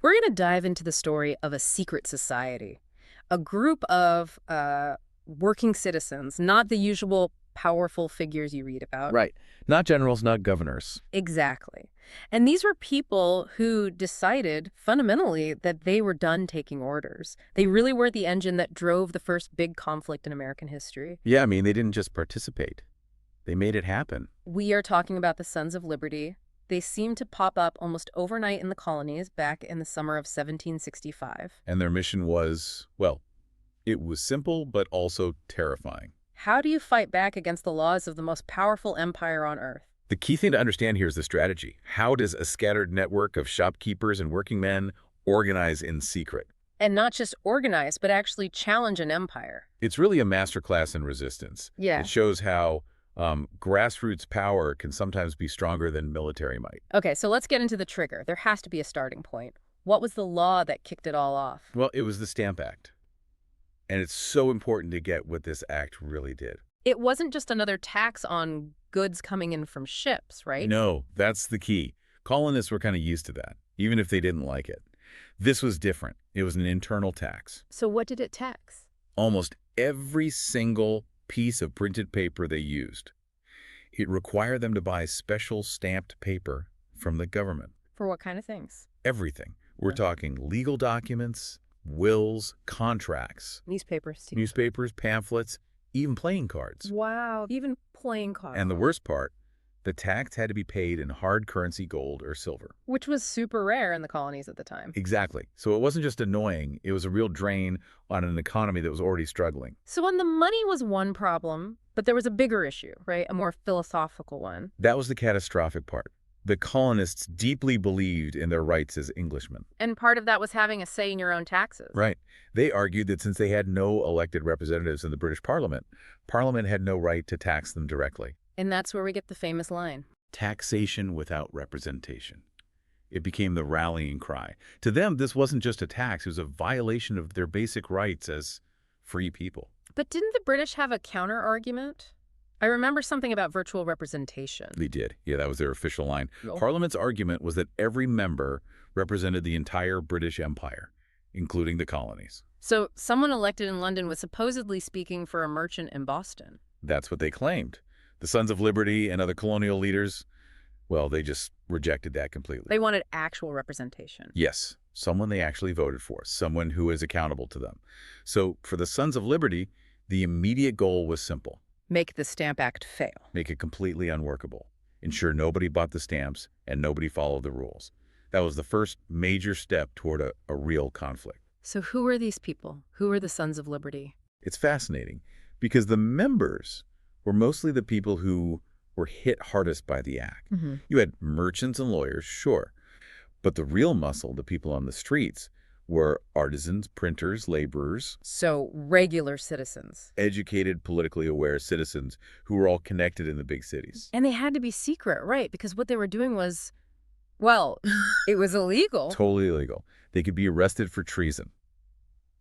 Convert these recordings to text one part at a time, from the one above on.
We're going to dive into the story of a secret society, a group of working citizens, not the usual powerful figures you read about. Right. Not generals, not governors. Exactly. And these were people who decided fundamentally that they were done taking orders. They really were the engine that drove the first big conflict in American history. Yeah, I mean, they didn't just participate. They made it happen. We are talking about the Sons of Liberty. They seemed to pop up almost overnight in the colonies back in the summer of 1765. And their mission was, well, it was simple, but also terrifying. How do you fight back against the laws of the most powerful empire on earth? The key thing to understand here is the strategy. How does a scattered network of shopkeepers and working men organize in secret? And not just organize, but actually challenge an empire. It's really a masterclass in resistance. Yeah. It shows how grassroots power can sometimes be stronger than military might. Okay, so let's get into the trigger. There has to be a starting point. What was the law that kicked it all off? Well, it was the Stamp Act. And it's so important to get what this act really did. It wasn't just another tax on goods coming in from ships, right? No, that's the key. Colonists were kind of used to that, even if they didn't like it. This was different. It was an internal tax. So what did it tax? Almost every single piece of printed paper they used. It required them to buy special stamped paper from the government. For what kind of things? Everything. We're talking legal documents, wills, contracts, Newspapers, too. newspapers, pamphlets, even playing cards. Wow, even playing cards. And the worst part, the tax had to be paid in hard currency, gold or silver. Which was super rare in the colonies at the time. Exactly. So it wasn't just annoying, it was a real drain on an economy that was already struggling. So when the money was one problem, but there was a bigger issue, right? A more philosophical one. That was the catastrophic part. The colonists deeply believed in their rights as Englishmen. And part of that was having a say in your own taxes. Right. They argued that since they had no elected representatives in the British Parliament, Parliament had no right to tax them directly. And that's where we get the famous line. Taxation without representation. It became the rallying cry. To them, this wasn't just a tax, it was a violation of their basic rights as free people. But didn't the British have a counter-argument? I remember something about virtual representation. They did. Yeah, that was their official line. No. Parliament's argument was that every member represented the entire British Empire, including the colonies. So someone elected in London was supposedly speaking for a merchant in Boston. That's what they claimed. The Sons of Liberty and other colonial leaders, well, they just rejected that completely. They wanted actual representation. Yes, someone they actually voted for, someone who is accountable to them. So for the Sons of Liberty, the immediate goal was simple. Make the Stamp Act fail. Make it completely unworkable. Ensure nobody bought the stamps and nobody followed the rules. That was the first major step toward a real conflict. So who are these people? Who are the Sons of Liberty? It's fascinating because the members were mostly the people who were hit hardest by the act. Mm-hmm. You had merchants and lawyers, sure, but the real muscle, the people on the streets, were artisans, printers, laborers. So regular citizens. Educated, politically aware citizens who were all connected in the big cities. And they had to be secret, right? Because what they were doing was, well, it was illegal. Totally illegal. They could be arrested for treason.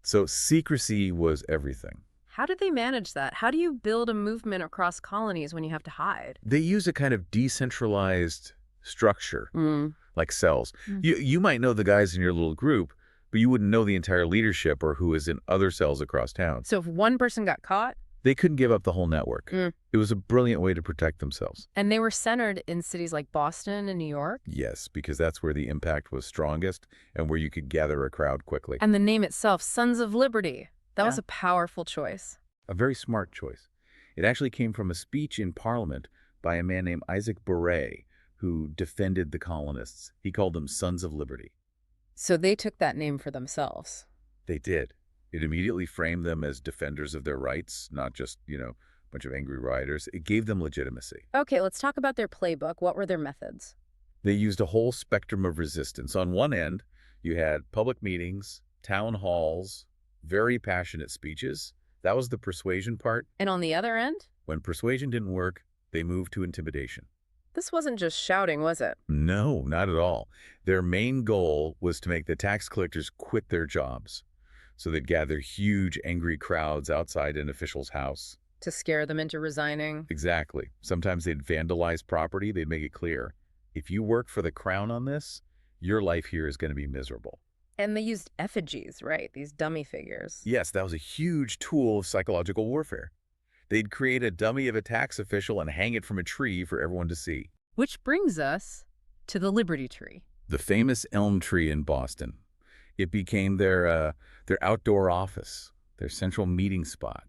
So secrecy was everything. How did they manage that? How do you build a movement across colonies when you have to hide? They use a kind of decentralized structure, like cells. You might know the guys in your little group, but you wouldn't know the entire leadership or who is in other cells across town. So if one person got caught? They couldn't give up the whole network. It was a brilliant way to protect themselves. And they were centered in cities like Boston and New York? Yes, because that's where the impact was strongest and where you could gather a crowd quickly. And the name itself, Sons of Liberty. That was a powerful choice. A very smart choice. It actually came from a speech in Parliament by a man named Isaac Barré, who defended the colonists. He called them Sons of Liberty. So they took that name for themselves. They did. It immediately framed them as defenders of their rights, not just, a bunch of angry rioters. It gave them legitimacy. Okay, let's talk about their playbook. What were their methods? They used a whole spectrum of resistance. On one end, you had public meetings, town halls, very passionate speeches. That was the persuasion part. And on the other end? When persuasion didn't work, they moved to intimidation. This wasn't just shouting, was it? No, not at all. Their main goal was to make the tax collectors quit their jobs. So they'd gather huge, angry crowds outside an official's house. To scare them into resigning? Exactly. Sometimes they'd vandalize property. They'd make it clear, if you work for the crown on this, your life here is going to be miserable. And they used effigies, right? These dummy figures. Yes, that was a huge tool of psychological warfare. They'd create a dummy of a tax official and hang it from a tree for everyone to see. Which brings us to the Liberty Tree. The famous elm tree in Boston. It became their outdoor office, their central meeting spot.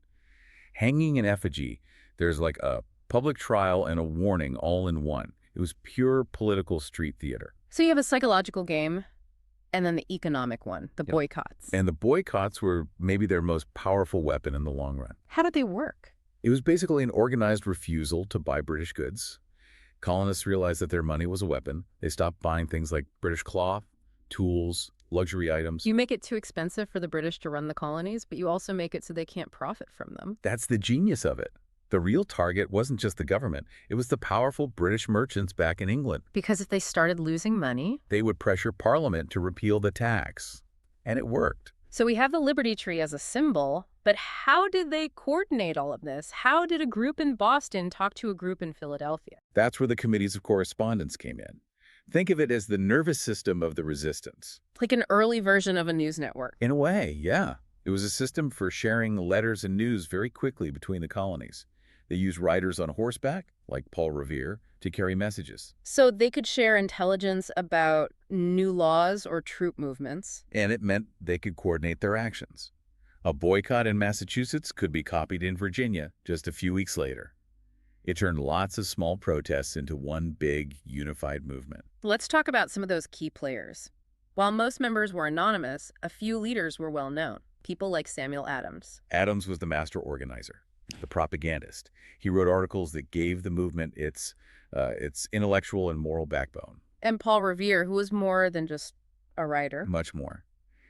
Hanging an effigy, there's like a public trial and a warning all in one. It was pure political street theater. So you have a psychological game, and then the economic one, the Yep. boycotts. And the boycotts were maybe their most powerful weapon in the long run. How did they work? It was basically an organized refusal to buy British goods. Colonists realized that their money was a weapon. They stopped buying things like British cloth, tools, luxury items. You make it too expensive for the British to run the colonies, but you also make it so they can't profit from them. That's the genius of it. The real target wasn't just the government. It was the powerful British merchants back in England. Because if they started losing money... They would pressure Parliament to repeal the tax. And it worked. So we have the Liberty Tree as a symbol, but how did they coordinate all of this? How did a group in Boston talk to a group in Philadelphia? That's where the committees of correspondence came in. Think of it as the nervous system of the resistance. Like an early version of a news network. In a way, yeah. It was a system for sharing letters and news very quickly between the colonies. They used riders on horseback, like Paul Revere, to carry messages. So they could share intelligence about new laws or troop movements. And it meant they could coordinate their actions. A boycott in Massachusetts could be copied in Virginia just a few weeks later. It turned lots of small protests into one big, unified movement. Let's talk about some of those key players. While most members were anonymous, a few leaders were well known. People like Samuel Adams. Adams was the master organizer, the propagandist. He wrote articles that gave the movement its intellectual and moral backbone. And Paul Revere, who was more than just a writer. Much more.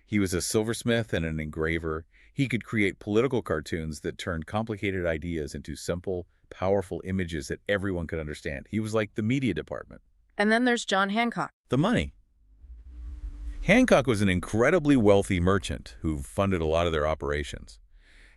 He was a silversmith and an engraver. He could create political cartoons that turned complicated ideas into simple, powerful images that everyone could understand. He was like the media department. And then there's John Hancock. The money. Hancock was an incredibly wealthy merchant who funded a lot of their operations.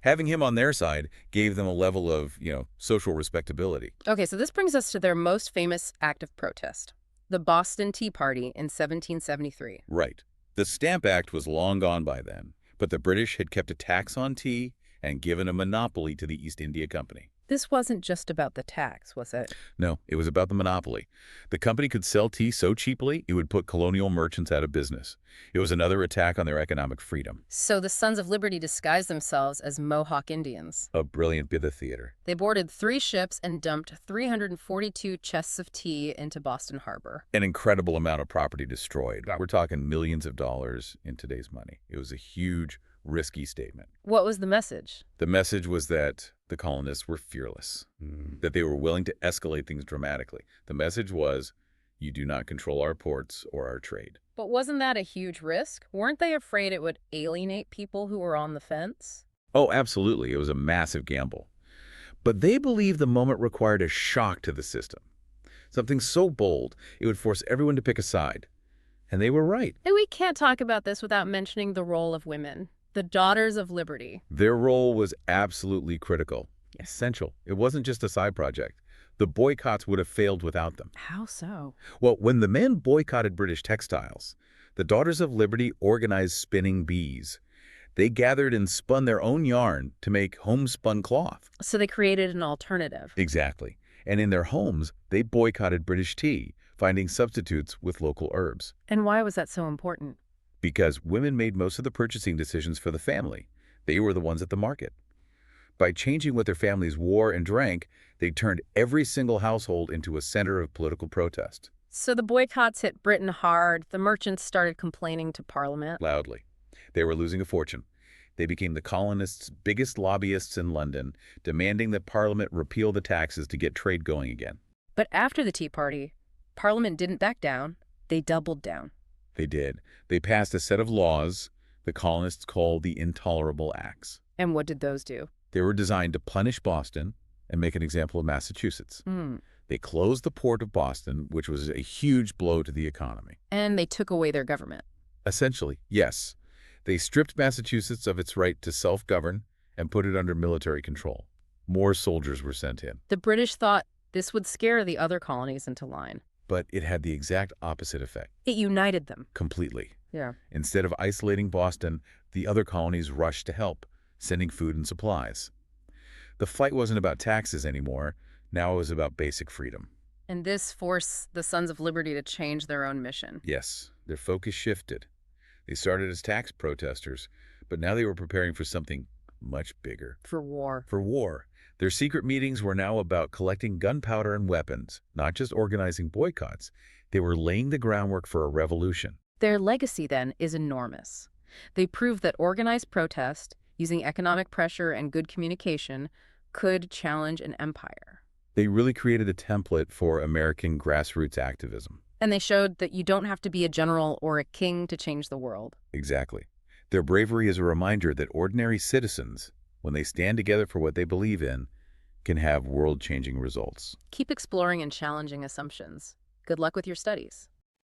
Having him on their side gave them a level of, social respectability. Okay, so this brings us to their most famous act of protest, the Boston Tea Party in 1773. Right. The Stamp Act was long gone by then, but the British had kept a tax on tea and given a monopoly to the East India Company. This wasn't just about the tax, was it? No, it was about the monopoly. The company could sell tea so cheaply, it would put colonial merchants out of business. It was another attack on their economic freedom. So the Sons of Liberty disguised themselves as Mohawk Indians. A brilliant bit of theater. They boarded 3 ships and dumped 342 chests of tea into Boston Harbor. An incredible amount of property destroyed. We're talking millions of dollars in today's money. It was a huge, risky statement. What was the message? The message was that the colonists were fearless, that they were willing to escalate things dramatically. The message was, you do not control our ports or our trade. But wasn't that a huge risk? Weren't they afraid it would alienate people who were on the fence? Oh, absolutely. It was a massive gamble. But they believed the moment required a shock to the system. Something so bold, it would force everyone to pick a side. And they were right. And we can't talk about this without mentioning the role of women. The Daughters of Liberty. Their role was absolutely critical, essential. It wasn't just a side project. The boycotts would have failed without them. How so? Well, when the men boycotted British textiles, the Daughters of Liberty organized spinning bees. They gathered and spun their own yarn to make homespun cloth. So they created an alternative. Exactly. And in their homes, they boycotted British tea, finding substitutes with local herbs. And why was that so important? Because women made most of the purchasing decisions for the family. They were the ones at the market. By changing what their families wore and drank, they turned every single household into a center of political protest. So the boycotts hit Britain hard. The merchants started complaining to Parliament. Loudly. They were losing a fortune. They became the colonists' biggest lobbyists in London, demanding that Parliament repeal the taxes to get trade going again. But after the Tea Party, Parliament didn't back down. They doubled down. They did. They passed a set of laws the colonists called the Intolerable Acts. And what did those do? They were designed to punish Boston and make an example of Massachusetts. They closed the port of Boston, which was a huge blow to the economy. And they took away their government. Essentially, yes. They stripped Massachusetts of its right to self-govern and put it under military control. More soldiers were sent in. The British thought this would scare the other colonies into line. But it had the exact opposite effect. It united them. Completely. Yeah. Instead of isolating Boston, the other colonies rushed to help, sending food and supplies. The fight wasn't about taxes anymore. Now it was about basic freedom. And this forced the Sons of Liberty to change their own mission. Yes, their focus shifted. They started as tax protesters, but now they were preparing for something much bigger. For war. For war. Their secret meetings were now about collecting gunpowder and weapons, not just organizing boycotts. They were laying the groundwork for a revolution. Their legacy, then, is enormous. They proved that organized protest, using economic pressure and good communication, could challenge an empire. They really created a template for American grassroots activism. And they showed that you don't have to be a general or a king to change the world. Exactly. Their bravery is a reminder that ordinary citizens, when they stand together for what they believe in, can have world-changing results. Keep exploring and challenging assumptions. Good luck with your studies.